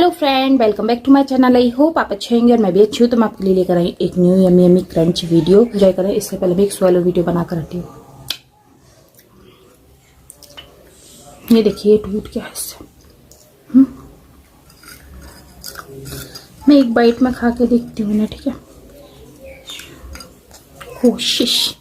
Hello friend, welcome back to my channel. I hope आप अच्छे होंगे और मैं भी अच्छी हूँ। तो मैं आपके लिए लेकर आई एक new yummy yummy crunch video. Enjoy करें। इससे पहले मैं एक स्वालो वीडियो बनाकर हटी हूँ। ये देखिए, ये टूट गया इससे। मैं एक बाइट में खा के देखती हूँ ना, ठीक है? कोशिश।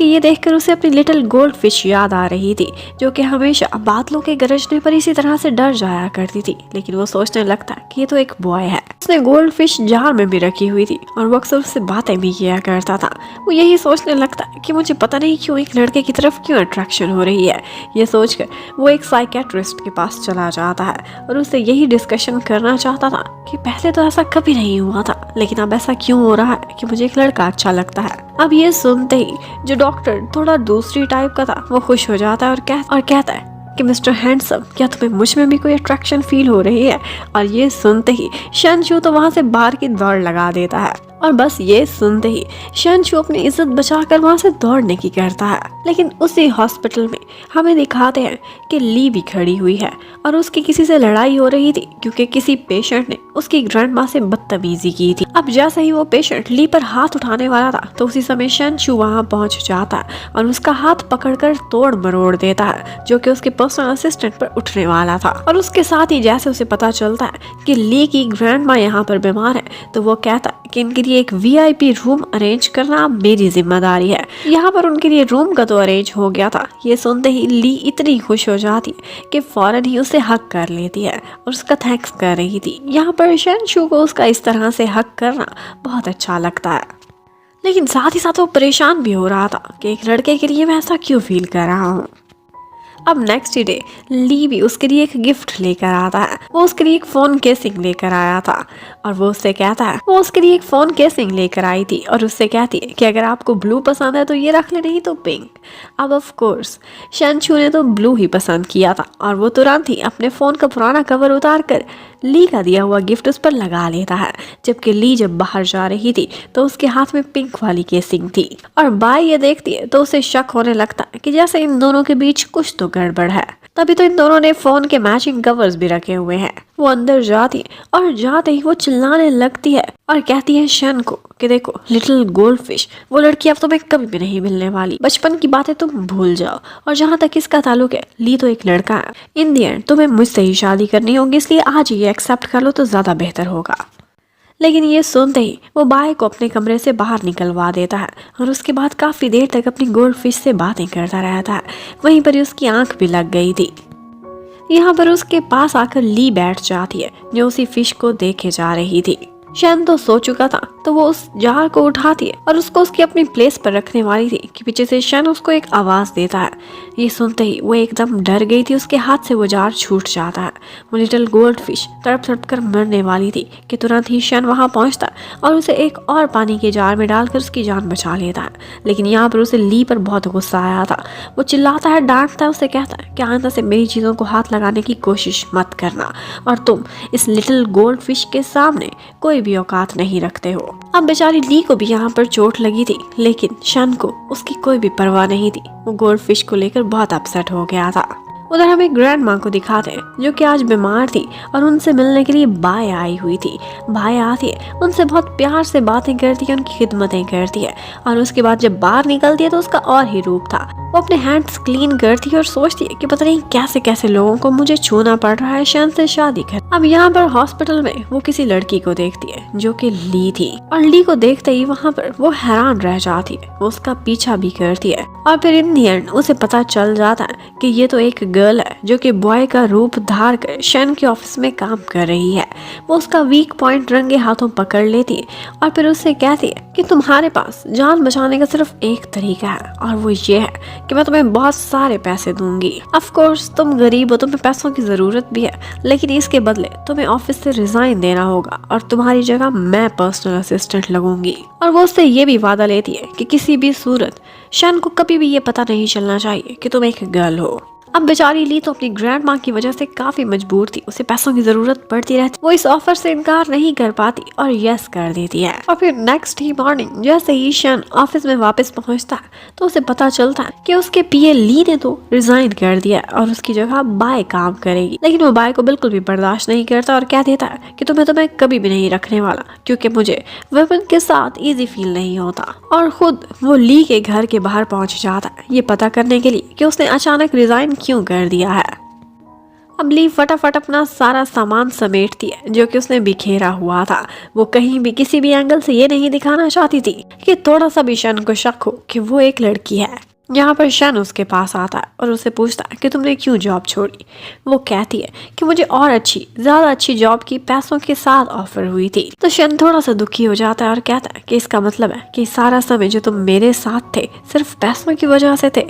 क्योंकि ये देखकर उसे अपनी लिटिल गोल्ड फिश याद आ रही थी, जो कि हमेशा बादलों के गरजने पर इसी तरह से डर जाया करती थी। लेकिन वो सोचने लगता कि ये तो एक बॉय है। उसने गोल्ड फिश जार में भी रखी हुई थी और वो अक्सर उससे बातें भी किया करता था। वो यही सोचने लगता कि मुझे पता नहीं क्यों एक लड़के की तरफ क्यों अट्रैक्शन हो रही है। ये सोचकर वो एक साइकेट्रिस्ट के पास चला जाता है और उससे यही डिस्कशन करना चाहता था कि पहले तो ऐसा कभी नहीं हुआ था, लेकिन अब ऐसा क्यों हो रहा है कि मुझे एक लड़का अच्छा लगता है। अब ये सुनते ही जो डॉक्टर थोड़ा दूसरी टाइप का था वो खुश हो जाता है और कहता है कि मिस्टर हैंडसम, क्या तुम्हें मुझ में भी कोई अट्रैक्शन फील हो रही है? और ये सुनते ही शनशू तो वहाँ से बाहर की दौड़ लगा देता है। और बस ये सुनते ही शनशू अपनी इज्जत बचाकर वहाँ से दौड़ने की करता है। लेकिन उसी हॉस्पिटल में हमें दिखाते हैं कि ली भी खड़ी हुई है और उसकी किसी से लड़ाई हो रही थी, क्योंकि किसी पेशेंट ने उसकी ग्रैंडमा से बदतमीजी की थी। अब जैसे ही वो पेशेंट ली पर हाथ उठाने वाला था तो उसी समय शनशू वहाँ पहुँच जाता है और उसका हाथ पकड़कर तोड़ मरोड़ देता है, जो कि उसके पर्सनल असिस्टेंट पर उठने वाला था। और उसके साथ ही जैसे उसे पता चलता है कि ली की ग्रैंडमा यहाँ पर बीमार है तो वो कहता है कि इनके लिए एक VIP रूम अरेंज करना मेरी जिम्मेदारी है। यहाँ पर उनके लिए रूम का तो अरेंज हो गया था। ये सुनते ही ली इतनी खुश हो जाती है कि फौरन ही उसे हक कर लेती है और उसका थैंक्स कर रही थी। यहाँ पर शनशू को उसका इस तरह से हक करना बहुत अच्छा लगता है, लेकिन साथ ही साथ वो परेशान भी हो रहा था कि एक लड़के के लिए मैं ऐसा क्यों फील कर रहा हूँ। अब नेक्स्ट डे ली भी उसके लिए एक गिफ्ट लेकर आता है। वो उसके लिए एक फोन केसिंग लेकर आया था और वो उससे कहता है वो उसके लिए एक फोन केसिंग लेकर आई थी और उससे कहती है कि अगर आपको ब्लू पसंद है तो ये रख ले, नहीं तो पिंक। अब ऑफ कोर्स शनशू ने तो ब्लू ही पसंद किया था और वो तुरंत ही अपने फोन का पुराना कवर उतार कर ली का दिया हुआ गिफ्ट उस पर लगा लेता है। जबकि ली जब बाहर जा रही थी तो उसके हाथ में पिंक वाली केसिंग थी और बाई ये देखती है तो उसे शक होने लगता है कि जैसे इन दोनों के बीच कुछ तो गड़बड़ है। तभी तो इन दोनों ने फोन के मैचिंग कवर्स भी रखे हुए हैं। वो अंदर जाती है और जाते ही वो चिल्लाने लगती है और कहती है शन को कि देखो लिटिल गोल्ड फिश, वो लड़की अब तुम्हें कभी भी नहीं मिलने वाली। बचपन की बातें तुम भूल जाओ और जहाँ तक इसका ताल्लुक है, ली तो एक लड़का है। इन दी एंड तुम्हें मुझसे ही शादी करनी होगी, इसलिए आज ये एक्सेप्ट कर लो तो ज्यादा बेहतर होगा। लेकिन ये सुनते ही वो बाय को अपने कमरे से बाहर निकलवा देता है और उसके बाद काफी देर तक अपनी गोल्ड फिश से बातें करता रहता है। वहीं पर उसकी आंख भी लग गई थी। यहाँ पर उसके पास आकर ली बैठ जाती है जो उसी फिश को देखे जा रही थी। शन तो सो चुका था तो वो उस जार को उठाती है और उसको उसकी अपनी प्लेस पर रखने वाली थी कि पीछे से शन उसको एक आवाज देता है। ये सुनते ही वो एकदम डर गई थी। उसके हाथ से वो जार छूट जाता है। वो लिटिल गोल्ड फिश तड़प तड़प कर मरने वाली थी कि तुरंत ही शन वहां पहुंचता और उसे एक और पानी के जार में डालकर उसकी जान बचा लेता है। लेकिन यहाँ पर उसे ली पर बहुत गुस्सा आया था। वो चिल्लाता है, डांटता है, उसे कहता है कि आइंदा से मेरी चीजों को हाथ लगाने की कोशिश मत करना और तुम इस लिटिल गोल्ड फिश के सामने कोई भी औकात नहीं रखते हो। अब बेचारी ली को भी यहाँ पर चोट लगी थी, लेकिन शन को उसकी कोई भी परवाह नहीं थी। वो गोल्ड फिश को लेकर बहुत अपसेट हो गया था। उधर हमें ग्रैंड माँ को दिखाते हैं जो कि आज बीमार थी और उनसे मिलने के लिए बाय आई हुई थी। बाय आती है, उनसे बहुत प्यार से बातें करती है, उनकी खिदमतें करती है और उसके बाद जब बाहर निकलती है तो उसका और ही रूप था। वो अपने हैंड्स क्लीन करती है और सोचती है कि पता नहीं कैसे कैसे लोगों को मुझे छूना पड़ रहा है शन से शादी कर। अब यहाँ पर हॉस्पिटल में वो किसी लड़की को देखती है जो कि ली थी और ली को देखते ही वहाँ पर वो हैरान रह जाती है। वो उसका पीछा भी करती है और फिर इन दी एंड उसे पता चल जाता है कि ये तो एक गर्ल है जो कि बॉय का रूप धार कर शन के ऑफिस में काम कर रही है। वो उसका वीक पॉइंट रंगे हाथों पकड़ लेती है और फिर उससे कहती है कि तुम्हारे पास जान बचाने का सिर्फ एक तरीका है और वो ये है कि मैं तुम्हें बहुत सारे पैसे दूंगी। ऑफ कोर्स तुम गरीब हो, तुम्हें पैसों की जरूरत भी है, लेकिन इसके बदले तुम्हें ऑफिस से रिजाइन देना होगा और तुम्हारी जगह मैं पर्सनल असिस्टेंट लगूंगी। और वो उससे ये भी वादा लेती है कि किसी भी सूरत शन को कभी भी ये पता नहीं चलना चाहिए कि तुम एक गर्ल हो। अब बेचारी ली तो अपनी ग्रैंड माँ की वजह से काफी मजबूर थी। उसे पैसों की जरूरत पड़ती रहती। वो इस ऑफर से इनकार नहीं कर पाती और यस कर देती है। और फिर नेक्स्ट ही मॉर्निंग जैसे ही शन ऑफिस में वापस पहुंचता है तो उसे पता चलता है कि उसके पीए ली ने तो रिजाइन कर दिया और उसकी जगह बाय काम करेगी। लेकिन वो बाय को बिल्कुल भी बर्दाश्त नहीं करता और कह देता है कि तुम्हें कभी भी नहीं रखने वाला, क्योंकि मुझे वुमेन के साथ इजी फील नहीं होता। और खुद वो ली के घर के बाहर पहुंच जाता है ये पता करने के लिए कि उसने अचानक रिजाइन क्यों कर दिया है। अब ली फटाफट अपना सारा सामान समेटती है जो कि उसने बिखेरा हुआ था। वो कहीं भी किसी भी एंगल से ये नहीं दिखाना चाहती थी कि थोड़ा सा भी शन को शक हो कि वो एक लड़की है। यहाँ पर शन उसके पास आता है और उससे पूछता है कि तुमने क्यों जॉब छोड़ी। वो कहती है कि मुझे और अच्छी, ज्यादा अच्छी जॉब की पैसों के साथ ऑफर हुई थी। तो शन थोड़ा सा दुखी हो जाता है और कहता है कि इसका मतलब है कि सारा समय जो तुम मेरे साथ थे सिर्फ पैसों की वजह से थे।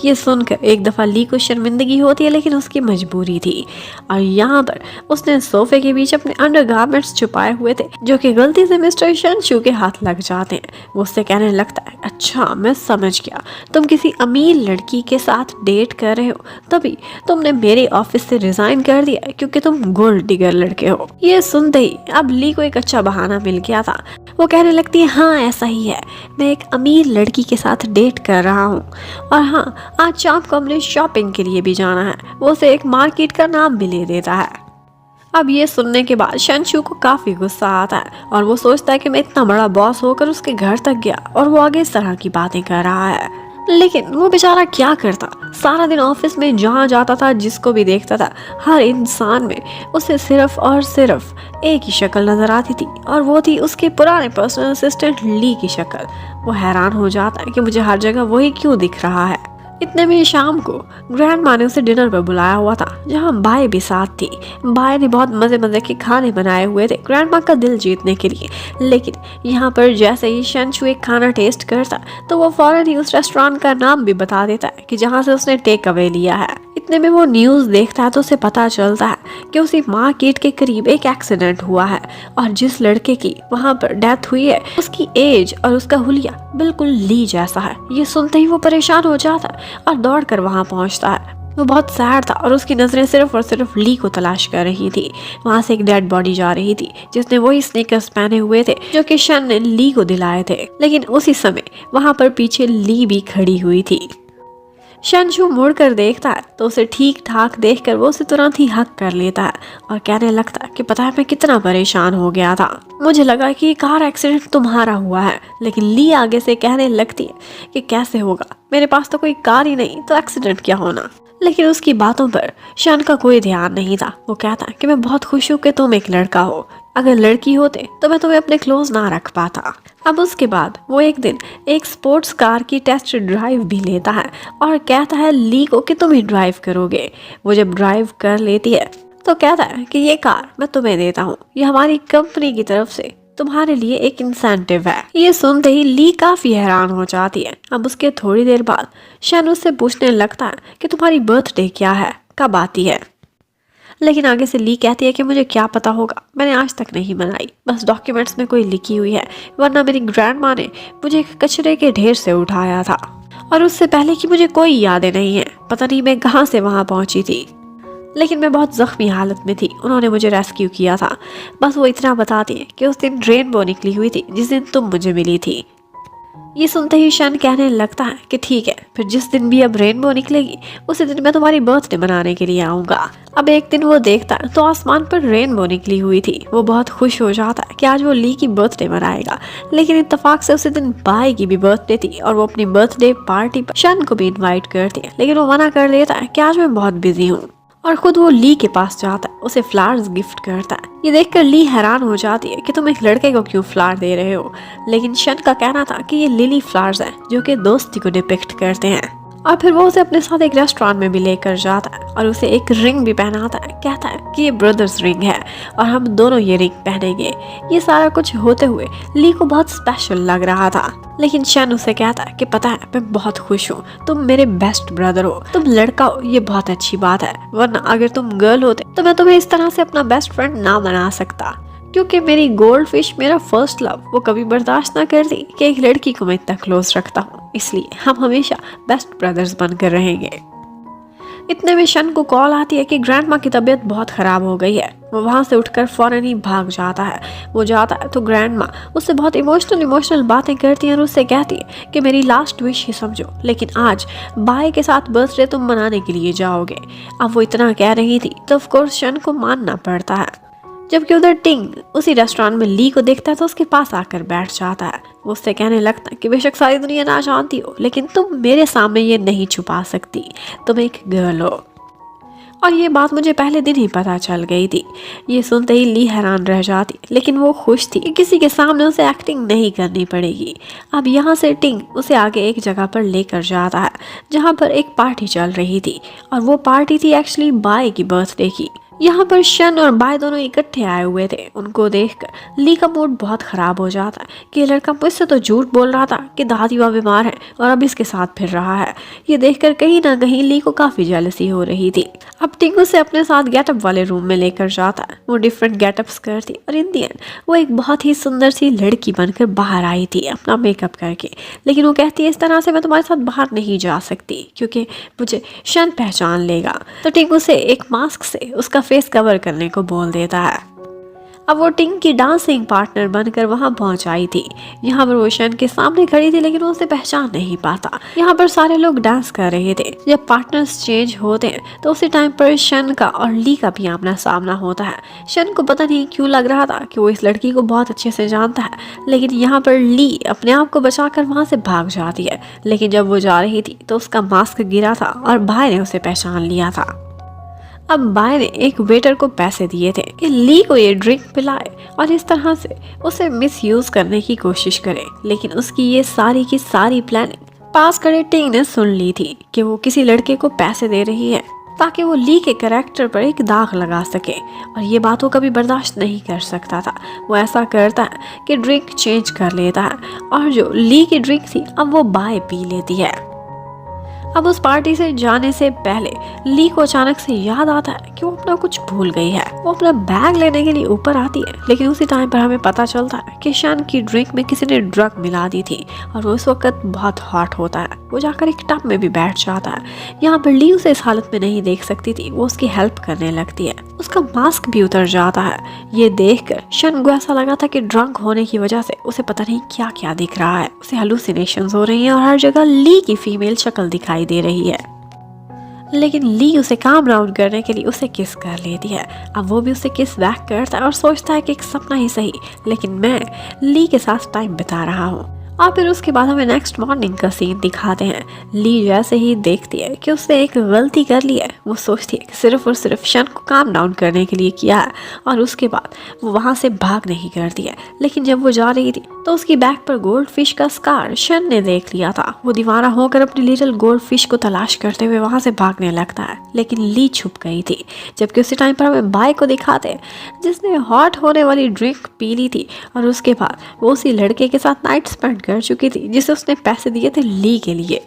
ये सुनकर एक दफा ली को शर्मिंदगी होती है, लेकिन उसकी मजबूरी थी। और यहाँ पर उसने सोफे के बीच अपने अंडरगारमेंट्स छुपाए हुए थे जो कि गलती से मिस्टर शनशू के हाथ लग जाते हैं। वो उससे कहने लगता है, अच्छा मैं समझ गया, तुम किसी अमीर लड़की के साथ डेट कर रहे हो, तभी तुमने मेरे ऑफिस से रिजाइन कर दिया क्योंकि तुम गोल्ड डिगर लड़के हो। ये सुनते ही अब ली को एक अच्छा बहाना मिल गया था। वो कहने लगती है, हाँ ऐसा ही है, मैं एक अमीर लड़की के साथ डेट कर रहा हूँ और हाँ आज शाम को हमने शॉपिंग के लिए भी जाना है। वो उसे एक मार्केट का नाम भी ले देता है। अब ये सुनने के बाद शनशू को काफी गुस्सा आता है और वो सोचता है कि मैं इतना बड़ा बॉस होकर उसके घर तक गया और वो आगे इस तरह की बातें कर रहा है। लेकिन वो बेचारा क्या करता, सारा दिन ऑफिस में जहाँ जाता था, जिसको भी देखता था, हर इंसान में उसे सिर्फ और सिर्फ एक ही शक्ल नजर आती थी और वो थी उसके पुराने पर्सनल असिस्टेंट ली की शक्ल। वो हैरान हो जाता है कि मुझे हर जगह वही क्यों दिख रहा है। इतने में शाम को ग्रैंडमा ने उसे डिनर पर बुलाया हुआ था जहाँ बाय भी साथ थी। बाय ने बहुत मजे मजे के खाने बनाए हुए थे ग्रैंडमा का दिल जीतने के लिए। लेकिन यहाँ पर जैसे ही शनशू एक खाना टेस्ट करता तो वो फौरन ही उस रेस्टोरेंट का नाम भी बता देता है कि जहाँ से उसने टेक अवे लिया है। इतने में वो न्यूज़ देखता है तो उसे पता चलता है कि उसी मार्केट के करीब एक एक्सीडेंट हुआ है और जिस लड़के की वहाँ पर डेथ हुई है उसकी एज और उसका हुलिया बिल्कुल ली जैसा है। ये सुनते ही वो परेशान हो जाता है और दौड़कर वहाँ पहुँचता है। वो बहुत सैड था और उसकी नजरें सिर्फ और सिर्फ ली को तलाश कर रही थी। वहाँ से एक डेड बॉडी जा रही थी जिसने वही स्नीकर्स पहने हुए थे जो कि शन ने ली को दिलाए थे। लेकिन उसी समय वहाँ पर पीछे ली भी खड़ी हुई थी। शनशू मुड़कर देखता है तो उसे ठीक ठाक देखकर वो उसे तुरंत ही हक कर लेता है और कहने लगता है कि पता है मैं कितना परेशान हो गया था, मुझे लगा कि ये कार एक्सीडेंट तुम्हारा हुआ है। लेकिन ली आगे से कहने लगती है कि कैसे होगा, मेरे पास तो कोई कार ही नहीं तो एक्सीडेंट क्या होना। लेकिन उसकी बातों पर शन का कोई ध्यान नहीं था। वो कहता है कि मैं बहुत खुश हूँ कि तुम एक लड़का हो, अगर लड़की होते तो मैं तुम्हें अपने क्लोज ना रख पाता। अब उसके बाद वो एक दिन एक स्पोर्ट्स कार की टेस्ट ड्राइव भी लेता है और कहता है ली को कि तुम ही ड्राइव करोगे। वो जब ड्राइव कर लेती है तो कहता है कि ये कार मैं तुम्हें देता हूँ, ये हमारी कंपनी की तरफ से तुम्हारे लिए एक इंसेंटिव है। ये सुनते ही ली काफी हैरान हो जाती है। अब उसके थोड़ी देर बाद शन उससे पूछने लगता है कि तुम्हारी बर्थडे क्या है, कब आती है। लेकिन आगे से ली कहती है कि मुझे क्या पता होगा, मैंने आज तक नहीं बनाई, बस डॉक्यूमेंट्स में कोई लिखी हुई है, वरना मेरी ग्रैंडमा ने मुझे एक कचरे के ढेर से उठाया था और उससे पहले कि मुझे कोई यादें नहीं है, पता नहीं मैं कहाँ से वहाँ पहुँची थी। लेकिन मैं बहुत जख्मी हालत में थी, उन्होंने मुझे रेस्क्यू किया था। बस वो इतना बताती है कि उस दिन रेनबो निकली हुई थी जिस दिन तुम मुझे मिली थी। ये सुनते ही शन कहने लगता है कि ठीक है, फिर जिस दिन भी अब रेनबो निकलेगी उसी दिन मैं तुम्हारी बर्थडे मनाने के लिए आऊँगा। अब एक दिन वो देखता है तो आसमान पर रेनबो निकली हुई थी। वो बहुत खुश हो जाता है कि आज वो ली की बर्थडे मनाएगा। लेकिन इत्तेफाक से उसी दिन बाय की भी बर्थडे थी और वो अपनी बर्थडे पार्टी पर शन को भी इन्वाइट करती है, लेकिन वो मना कर देता है कि आज मैं बहुत बिजी हूँ और खुद वो ली के पास जाता है, उसे फ्लावर्स गिफ्ट करता है। ये देखकर ली हैरान हो जाती है कि तुम एक लड़के को क्यों फ्लावर दे रहे हो। लेकिन शन का कहना था कि ये लिली फ्लावर्स हैं जो कि दोस्ती को डिपिक्ट करते हैं। और फिर वो उसे अपने साथ एक रेस्टोरेंट में भी लेकर जाता है और उसे एक रिंग भी पहनाता है। कहता है कि ये ब्रदर्स रिंग है और हम दोनों ये रिंग पहनेंगे। ये सारा कुछ होते हुए ली को बहुत स्पेशल लग रहा था। लेकिन शन उसे कहता है कि पता है मैं बहुत खुश हूँ, तुम मेरे बेस्ट ब्रदर हो, तुम लड़का हो, ये बहुत अच्छी बात है, वरना अगर तुम गर्ल होते तो मैं तुम्हें इस तरह से अपना बेस्ट फ्रेंड ना बना सकता, क्योंकि मेरी गोल्ड फिश मेरा फर्स्ट लव वो कभी बर्दाश्त ना करती कि एक लड़की को मैं इतना क्लोज रखता हूँ, इसलिए हम हमेशा बेस्ट ब्रदर्स बनकर रहेंगे। इतने में शन को कॉल आती है कि ग्रैंडमा की तबीयत बहुत खराब हो गई है। वो वहाँ से उठकर फौरन ही भाग जाता है। वो जाता है तो ग्रैंडमा उससे बहुत इमोशनल बातें करती हैं और उससे कहती है कि मेरी लास्ट विश ही समझो, लेकिन आज बाय के साथ बर्थडे तुम मनाने के लिए जाओगे। अब वो इतना कह रही थी तो ऑफ कोर्स शन को मानना पड़ता है। जबकि उधर टिंग उसी रेस्टोरेंट में ली को देखता है तो उसके पास आकर बैठ जाता है। वो उससे कहने लगता है कि बेशक सारी दुनिया ना जानती हो, लेकिन तुम मेरे सामने ये नहीं छुपा सकती, तुम एक गर्ल हो। और ये बात मुझे पहले दिन ही पता चल गई थी। ये सुनते ही ली हैरान रह जाती, लेकिन वो खुश थी कि किसी के सामने उसे एक्टिंग नहीं करनी पड़ेगी। अब यहाँ से टिंग उसे आगे एक जगह पर लेकर जाता है जहाँ पर एक पार्टी चल रही थी, और वो पार्टी थी एक्चुअली बाय की बर्थडे की। यहाँ पर शन और बाय दोनों इकट्ठे आए हुए थे। उनको देखकर ली का मूड बहुत खराब हो जाता है कि ये लड़का मुझसे तो झूठ बोल रहा था कि दादी माँ बीमार है और अब इसके साथ फिर रहा है। ये देखकर कहीं ना कहीं ली को काफी जेलसी हो रही थी। अब टिंग उसे अपने साथ गेटअप वाले रूम में लेकर जाता है। वो डिफरेंट गेटअप्स करती और इन दी एंड वो एक बहुत ही सुंदर सी लड़की बनकर बाहर आई थी अपना मेकअप करके। लेकिन वो कहती है इस तरह से मैं तुम्हारे साथ बाहर नहीं जा सकती क्योंकि मुझे शन पहचान लेगा। तो टिंग उसे एक मास्क से उसका फेस कवर करने को बोल देता है। अब वो टिंग की डांसिंग पार्टनर बनकर वहां पहुंच आई थी। यहाँ पर वो शन के सामने खड़ी थी, लेकिन वो उसे पहचान नहीं पाता। यहाँ पर सारे लोग डांस कर रहे थे। जब पार्टनर्स चेंज होते हैं तो उसी टाइम पर शन का और ली का भी आमना सामना होता है। शन को पता नहीं क्यों लग रहा था कि वो इस लड़की को बहुत अच्छे से जानता है, लेकिन यहाँ पर ली अपने आप को बचाकर वहां से भाग जाती है। लेकिन जब वो जा रही थी तो उसका मास्क गिरा था और भाई ने उसे पहचान लिया था। अब बाय ने एक वेटर को पैसे दिए थे कि ली को ये ड्रिंक पिलाए और इस तरह से उसे मिसयूज करने की कोशिश करे। लेकिन उसकी ये सारी की सारी प्लानिंग पास खड़े टिंग ने सुन ली थी कि वो किसी लड़के को पैसे दे रही है ताकि वो ली के कैरेक्टर पर एक दाग लगा सके, और ये बात वो कभी बर्दाश्त नहीं कर सकता था। वो ऐसा करता है कि ड्रिंक चेंज कर लेता है और जो ली की ड्रिंक थी अब वो बाय पी लेती है। अब उस पार्टी से जाने से पहले ली को अचानक से याद आता है कि वो अपना कुछ भूल गई है। वो अपना बैग लेने के लिए ऊपर आती है, लेकिन उसी टाइम पर हमें पता चलता है कि शन की ड्रिंक में किसी ने ड्रग मिला दी थी और वो उस वक्त बहुत हॉट होता है। वो जाकर एक टब में भी बैठ जाता है। यहाँ पर ली उसे इस हालत में नहीं देख सकती थी। वो उसकी हेल्प करने लगती है। उसका मास्क भी उतर जाता है। ये देखकर शन को ऐसा लगा था कि ड्रंक होने की वजह से उसे पता नहीं क्या क्या दिख रहा है। उसे हेलुसिनेशंस हो रही हैं और हर जगह ली की फीमेल शक्ल दिखाई दे रही है। लेकिन ली उसे काम डाउन करने के लिए उसे किस कर लेती है। अब वो भी उसे किस बैक करता है और सोचता है कि एक सपना ही सही, लेकिन मैं ली के साथ टाइम बिता रहा हूँ। और फिर उसके बाद हमें नेक्स्ट मॉर्निंग का सीन दिखाते हैं। ली जैसे ही देखती है कि उसने एक गलती कर ली है, वो सोचती है कि सिर्फ और सिर्फ शन को काम डाउन करने के लिए किया है, और उसके बाद वो वहाँ से भाग नहीं करती है। लेकिन जब वो जा रही थी तो उसकी बैक पर गोल्ड फिश का स्कार शन ने देख लिया था। वो दीवाना होकर अपनी लिटिल गोल्ड फिश को तलाश करते हुए वहाँ से भागने लगता है, लेकिन ली छुप गई थी। जबकि उसी टाइम पर हमें बाय को दिखाते हैं जिसने हॉट होने वाली ड्रिंक पी ली थी, और उसके बाद वो उसी लड़के के साथ नाइट स्पेंड कर चुकी थी जिसे उसने पैसे दिए थे ली के लिए।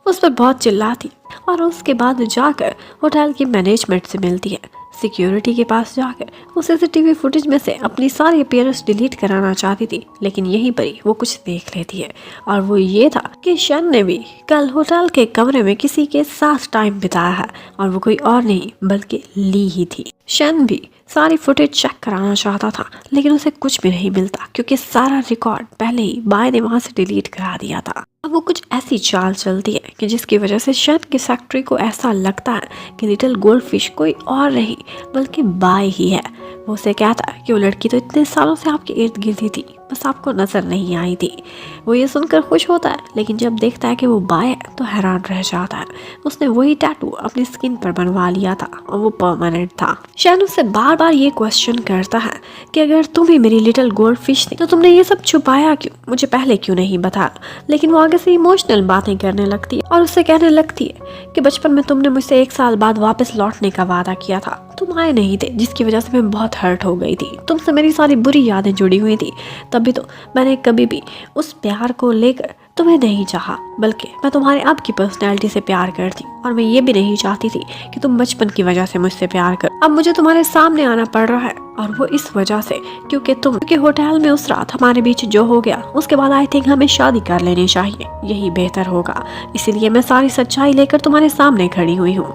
उस पर बहुत चिल्लाती और उसके बाद जाकर होटल की मैनेजमेंट से मिलती है। सिक्योरिटी के पास जाकर वो सीसीटीवी फुटेज में से अपनी सारी अपीयरेंस डिलीट कराना चाहती थी, लेकिन यहीं पर ही वो कुछ देख लेती है, और वो ये था कि शन ने भी कल होटल के कमरे में किसी के साथ टाइम बिताया है, और वो कोई और नहीं बल्कि ली ही थी। शन भी सारी फुटेज चेक कराना चाहता था, लेकिन उसे कुछ भी नहीं मिलता क्योंकि सारा रिकॉर्ड पहले ही बाय ने वहां से डिलीट करा दिया था। अब वो कुछ ऐसी चाल चलती है कि जिसकी वजह से शन की सेक्रेटरी को ऐसा लगता है कि लिटिल गोल्ड फिश कोई और नहीं बल्कि बाय ही है। वो उसे कहता है कि वो लड़की तो इतने सालों से आपके इर्द गिर्द ही थी, बस आपको नजर नहीं आई थी। वो ये सुनकर खुश होता है, लेकिन जब देखता है कि वो बाय है तो हैरान रह जाता है। उसने वही टैटू अपनी स्किन पर बनवा लिया था और वो परमानेंट था। शन उससे बार बार ये क्वेश्चन करता है कि अगर तुम ही मेरी लिटिल गोल्ड फिश थी तो तुमने ये सब छुपाया क्यों, मुझे पहले क्यों नहीं बताया। लेकिन वो आगे से इमोशनल बातें करने लगती है और उससे कहने लगती है कि बचपन में तुमने मुझसे 1 साल बाद वापस लौटने का वादा किया था, तुम आए नहीं थे, जिसकी वजह से मैं बहुत हर्ट हो गई थी। तुमसे मेरी सारी बुरी यादें जुड़ी हुई थी, तभी तो मैंने कभी भी उस प्यार को लेकर तुम्हें नहीं चाहा, बल्कि मैं तुम्हारे अब की पर्सनैलिटी से प्यार करती, और मैं ये भी नहीं चाहती थी कि तुम बचपन की वजह से मुझसे प्यार कर। अब मुझे तुम्हारे सामने आना पड़ रहा है, और वो इस वजह से क्योंकि होटल में उस रात हमारे बीच जो हो गया, उसके बाद आई थिंक हमें शादी कर लेनी चाहिए, यही बेहतर होगा। इसीलिए मैं सारी सच्चाई लेकर तुम्हारे सामने खड़ी हुई हूँ।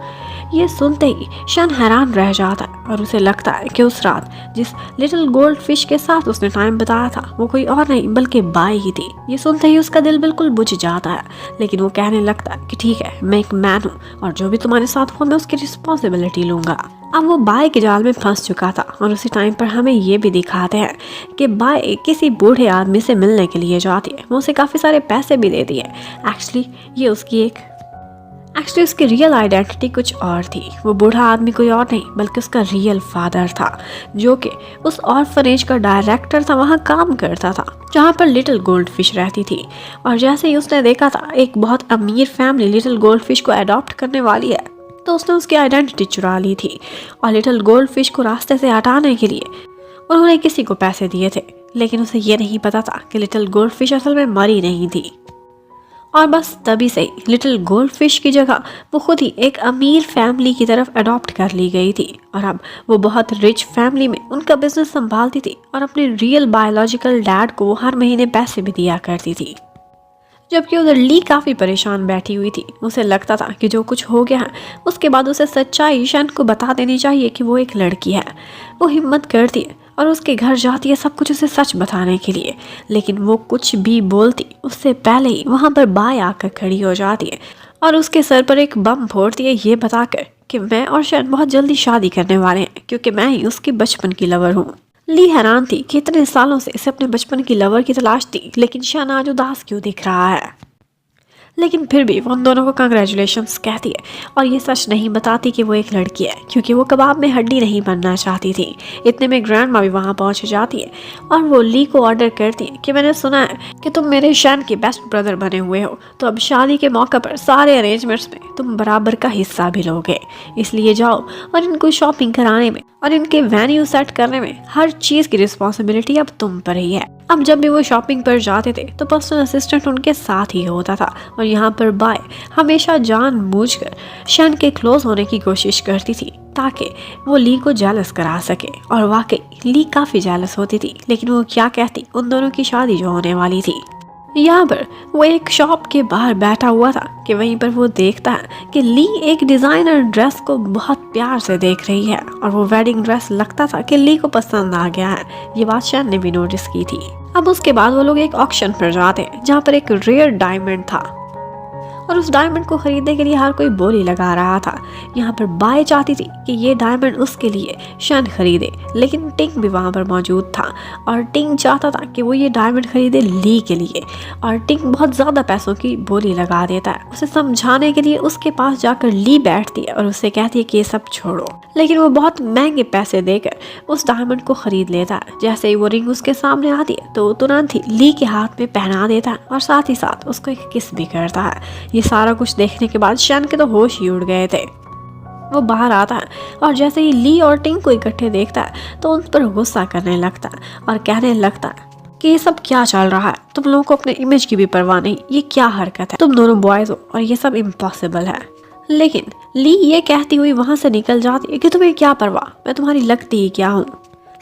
ये सुनते ही शन हैरान रह जाता है, और उसे लगता है कि उस रात जिस लिटिल गोल्ड फिश के साथ उसने टाइम बिताया था वो कोई और नहीं बल्कि बाय ही थी। ये सुनते ही उसका दिल बिल्कुल बुझ जाता है, लेकिन वो कहने लगता है कि ठीक है, मैं एक मैन हूँ और जो भी तुम्हारे साथ हुआ मैं उसकी रिस्पॉन्सिबिलिटी लूंगा। अब वो बाय के जाल में फंस चुका था, और उसी टाइम पर हमें ये भी दिखाते हैं कि बाय किसी बूढ़े आदमी से मिलने के लिए जाती है। वो उसे काफ़ी सारे पैसे भी देती है। एक्चुअली ये उसकी एक एक्चुअली उसकी रियल आइडेंटिटी कुछ और थी। वो बूढ़ा आदमी कोई और नहीं बल्कि उसका रियल फादर था, जो कि उस ऑर्फनेज का डायरेक्टर था, वहाँ काम करता था जहाँ पर लिटिल गोल्ड फिश रहती थी। और जैसे ही उसने देखा था एक बहुत अमीर फैमिली लिटिल गोल्ड फिश को अडॉप्ट करने वाली है, तो उसने उसकी आइडेंटिटी चुरा ली थी और लिटिल गोल्ड फिश को रास्ते से हटाने के लिए उन्होंने किसी को पैसे दिए थे। लेकिन उसे ये नहीं पता था कि लिटिल गोल्ड फिश असल में मरी नहीं थी। और बस तभी से लिटिल गोल्ड फिश की जगह वो खुद ही एक अमीर फैमिली की तरफ अडॉप्ट कर ली गई थी और अब वो बहुत रिच फैमिली में उनका बिजनेस संभालती थी और अपने रियल बायोलॉजिकल डैड को वो हर महीने पैसे भी दिया करती थी। जबकि उधर ली काफ़ी परेशान बैठी हुई थी। उसे लगता था कि जो कुछ हो गया है उसके बाद उसे सच्चाई शन को बता देनी चाहिए कि वो एक लड़की है। वो हिम्मत करती है और उसके घर जाती है सब कुछ उसे सच बताने के लिए, लेकिन वो कुछ भी बोलती उससे पहले ही वहाँ पर बाय आकर खड़ी हो जाती है और उसके सर पर एक बम फोड़ती है, ये बताकर कि मैं और शन बहुत जल्दी शादी करने वाले हैं क्योंकि मैं ही उसकी बचपन की लवर हूँ। ली हैरान थी कि इतने सालों से इसे अपने बचपन की लवर की तलाश थी, लेकिन शन आज उदास क्यों दिख रहा है। लेकिन फिर भी वो उन दोनों को कंग्रेचुलेशंस कहती है और ये सच नहीं बताती कि वो एक लड़की है, क्योंकि वो कबाब में हड्डी नहीं बनना चाहती थी। इतने में ग्रैंड माँ भी वहाँ पहुँच जाती है और वो ली को ऑर्डर करती है कि मैंने सुना है कि तुम मेरे शन के बेस्ट ब्रदर बने हुए हो, तो अब शादी के मौके पर सारे अरेंजमेंट्स में तुम बराबर का हिस्सा भी लोगे, इसलिए जाओ और इनको शॉपिंग कराने में और इनके वेन्यू सेट करने में हर चीज़ की रिस्पॉन्सिबिलिटी अब तुम पर ही है। अब जब भी वो शॉपिंग पर जाते थे तो पर्सनल असिस्टेंट उनके साथ ही होता था और यहाँ पर बाय हमेशा जानबूझकर शन के क्लोज होने की कोशिश करती थी ताकि वो ली को जेलस करा सके। और वाकई ली काफ़ी जेलस होती थी, लेकिन वो क्या कहती उन दोनों की शादी जो होने वाली थी। यहाँ पर वो एक शॉप के बाहर बैठा हुआ था कि वहीं पर वो देखता है कि ली एक डिज़ाइनर ड्रेस को बहुत प्यार से देख रही है और वो वेडिंग ड्रेस लगता था कि ली को पसंद आ गया है। ये बात शन ने भी नोटिस की थी। अब उसके बाद वो लोग एक ऑक्शन पर जाते हैं जहाँ पर एक रेयर डायमंड था और उस डायमंड को खरीदने के लिए हर कोई बोली लगा रहा था। यहाँ पर बाय चाहती थी कि ये डायमंड उसके लिए शन खरीदे, लेकिन टिंग भी वहाँ पर मौजूद था और टिंग चाहता था कि वो ये डायमंड खरीदे ली के लिए। और टिंग बहुत ज़्यादा पैसों की बोली लगा देता है। उसे समझाने के लिए उसके पास जाकर ली बैठती है और उससे कहती है कि ये सब छोड़ो, लेकिन वो बहुत महंगे पैसे देकर उस डायमंड को खरीद लेता है। जैसे ही वो रिंग उसके सामने आती है तो तुरंत ही ली के हाथ में पहना देता है और साथ ही साथ उसको एक किस भी करता है। ये सारा कुछ देखने के बाद शन के तो होश ही उड़ गए थे। वो बाहर आता है और जैसे ही ली और टिंग को इकट्ठे देखता है तो उन पर गुस्सा करने लगता है और कहने लगता है कि ये सब क्या चल रहा है, तुम लोगों को अपने इमेज की भी परवाह नहीं, ये क्या हरकत है, तुम दोनों बॉयज हो और ये सब इम्पॉसिबल है। लेकिन ली ये कहती हुई वहां से निकल जाती है कि तुम्हें क्या परवाह, मैं तुम्हारी लगती ही क्या हूँ,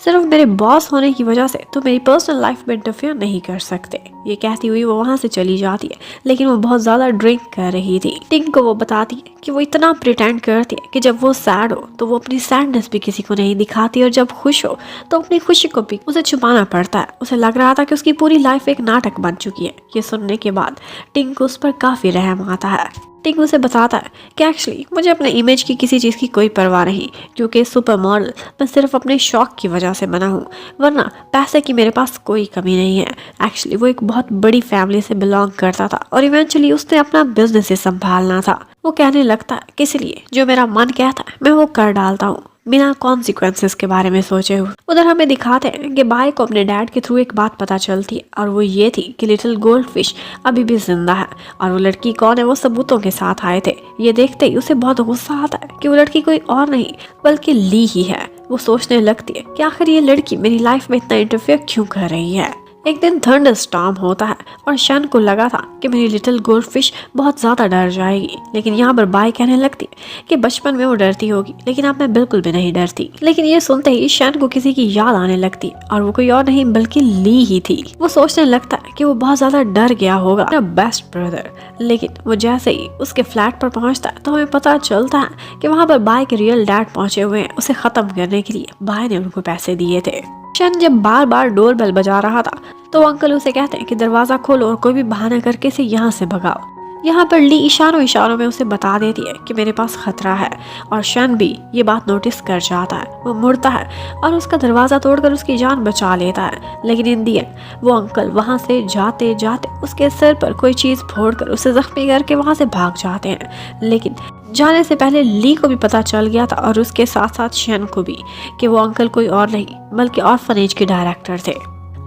सिर्फ मेरे बॉस होने की वजह से तो मेरी पर्सनल लाइफ में इंटरफेयर नहीं कर सकते। ये कहती हुई वो वहाँ से चली जाती है, लेकिन वो बहुत ज़्यादा ड्रिंक कर रही थी। टिंग को वो बताती है कि वो इतना प्रिटेंड करती है कि जब वो सैड हो तो वो अपनी सैडनेस भी किसी को नहीं दिखाती और जब खुश हो तो अपनी खुशी को भी उसे छुपाना पड़ता है। उसे लग रहा था कि उसकी पूरी लाइफ एक नाटक बन चुकी है। ये सुनने के बाद टिंग को उस पर काफ़ी रहम आता है। टिंग उसे बताता है कि एक्चुअली मुझे अपने इमेज की किसी चीज़ की कोई परवाह नहीं, क्योंकि सुपर मॉडल मैं सिर्फ अपने शौक की वजह से बना हूँ, वरना पैसे की मेरे पास कोई कमी नहीं है। एक्चुअली वो एक बहुत बड़ी फैमिली से बिलोंग करता था और इवेंचुअली उसने अपना बिजनेस ही संभालना था। वो कहने लगता है कि इसलिए जो मेरा मन कहता है मैं वो कर डालता हूँ बिना कॉन्सिक्वेंसेस के बारे में सोचे हुए। उधर हमें दिखाते हैं कि बाय को अपने डैड के थ्रू एक बात पता चलती है और वो ये थी कि लिटिल गोल्ड फिश अभी भी जिंदा है और वो लड़की कौन है वो सबूतों के साथ आए थे। ये देखते ही उसे बहुत गुस्सा आता है कि वो लड़की कोई और नहीं बल्कि ली ही है। वो सोचने लगती है कि आखिर ये लड़की मेरी लाइफ में इतना इंटरफेयर क्यों कर रही है। एक दिन थंडर स्टॉर्म होता है और शन को लगा था कि मेरी लिटिल गोल्ड फिश बहुत ज़्यादा डर जाएगी, लेकिन यहाँ पर बाय कहने लगती है कि बचपन में वो डरती होगी लेकिन अब मैं बिल्कुल भी नहीं डरती। लेकिन ये सुनते ही शन को किसी की याद आने लगती है और वो कोई और नहीं बल्कि ली ही थी। वो सोचने लगता है कि वो बहुत ज़्यादा डर गया होगा अपना बेस्ट ब्रदर, लेकिन वो जैसे ही उसके फ्लैट पर पहुँचता है तो हमें पता चलता है कि वहाँ पर बाय के रियल डैड पहुँचे हुए हैं। उसे ख़त्म करने के लिए बाय ने उनको पैसे दिए थे। शन जब बार बार डोर बेल बजा रहा था तो अंकल उसे कहते हैं कि दरवाज़ा खोलो और कोई भी बहाना करके इसे यहाँ से भगाओ, यहाँ पर ली इशारों इशारों में उसे बता देती है कि मेरे पास खतरा है और शन भी ये बात नोटिस कर जाता है। वो मुड़ता है और उसका दरवाजा तोड़कर उसकी जान बचा लेता है। लेकिन इन दी एंड वो अंकल वहाँ से जाते जाते उसके सिर पर कोई चीज फोड़कर उसे जख्मी करके वहाँ से भाग जाते हैं। लेकिन जाने से पहले ली को भी पता चल गया था और उसके साथ साथ शन को भी कि वो अंकल कोई और नहीं बल्कि ऑर्फनेज के डायरेक्टर थे।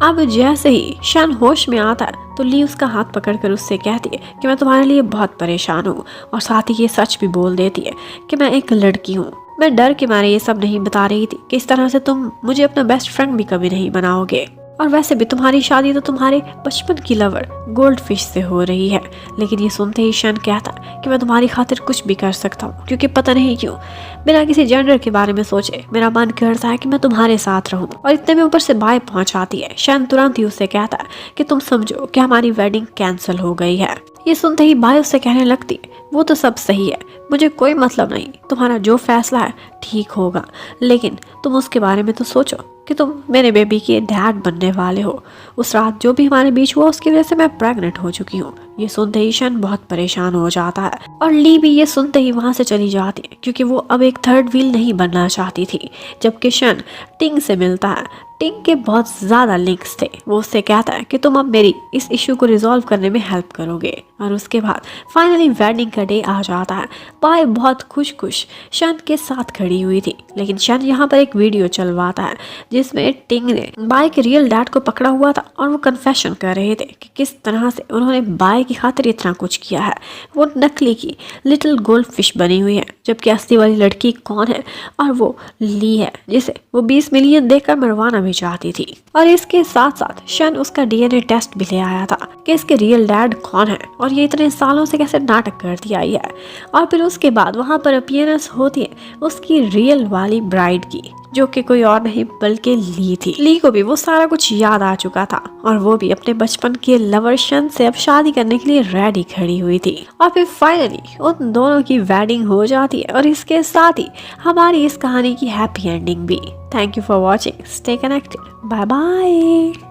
अब जैसे ही शन होश में आता है तो ली उसका हाथ पकड़कर उससे कहती है कि मैं तुम्हारे लिए बहुत परेशान हूँ और साथ ही ये सच भी बोल देती है कि मैं एक लड़की हूँ। मैं डर के मारे ये सब नहीं बता रही थी कि इस तरह से तुम मुझे अपना बेस्ट फ्रेंड भी कभी नहीं बनाओगे और वैसे भी तुम्हारी शादी तो तुम्हारे बचपन की लवर गोल्ड फिश से हो रही है। लेकिन ये सुनते ही शन कहता है कि मैं तुम्हारी खातिर कुछ भी कर सकता हूँ क्योंकि पता नहीं क्यों बिना किसी जेंडर के बारे में सोचे मेरा मन करता है कि मैं तुम्हारे साथ रहूं। और इतने में ऊपर से बाय पहुंच आती है। शन तुरंत ही उससे कहता है कि तुम समझो कि हमारी वेडिंग कैंसिल हो गई है। ये सुनते ही बाय उससे कहने लगती है वो तो सब सही है, मुझे कोई मतलब नहीं, तुम्हारा जो फैसला है ठीक होगा, लेकिन तुम उसके बारे में तो सोचो कि तुम मेरे बेबी के डैड बनने वाले हो। उस रात जो भी हमारे बीच हुआ उसकी वजह से मैं प्रेग्नेंट हो चुकी हूँ। ये सुनते ही शन बहुत परेशान हो जाता है और ली भी ये सुनते ही वहाँ से चली जाती है क्योंकि वो अब एक थर्ड व्हील नहीं बनना चाहती थी। जबकि शन टिंग से मिलता है। टिंग के बहुत ज़्यादा लिंक्स थे। वो उससे कहता है कि तुम अब मेरी इस इशू को रिजॉल्व करने में हेल्प करोगे। और उसके बाद फाइनली वेडिंग का डे आ जाता है। बाय बहुत खुश शन के साथ खड़ी हुई थी। लेकिन शन यहाँ पर एक वीडियो चलवाता है जिसमें टिंग ने बाय के रियल डैड को पकड़ा हुआ था और वो कन्फेशन कर रहे थे कि किस तरह से उन्होंने बाय की खातिर इतना कुछ किया है। वो नकली की लिटिल गोल्ड फिश बनी हुई है जबकि असली वाली लड़की कौन है, और वो ली है जिसे वो 20 मिलियन देकर मरवाना भी चाहती थी। और इसके साथ साथ शन उसका डीएनए टेस्ट भी ले आया था कि इसके रियल डैड कौन है और ये इतने सालों से कैसे नाटक करती आई है। और फिर उसके बाद वहाँ पर अपीयरेंस होती है उसकी रियल वाली ब्राइड की, जो कि कोई और नहीं बल्कि ली थी। ली को भी वो सारा कुछ याद आ चुका था और वो भी अपने बचपन के लवर शन से अब शादी करने के लिए रेडी खड़ी हुई थी। और फिर फाइनली उन दोनों की वेडिंग हो जाती है और इसके साथ ही हमारी इस कहानी की हैप्पी एंडिंग भी। Thank you for watching, stay connected, bye bye.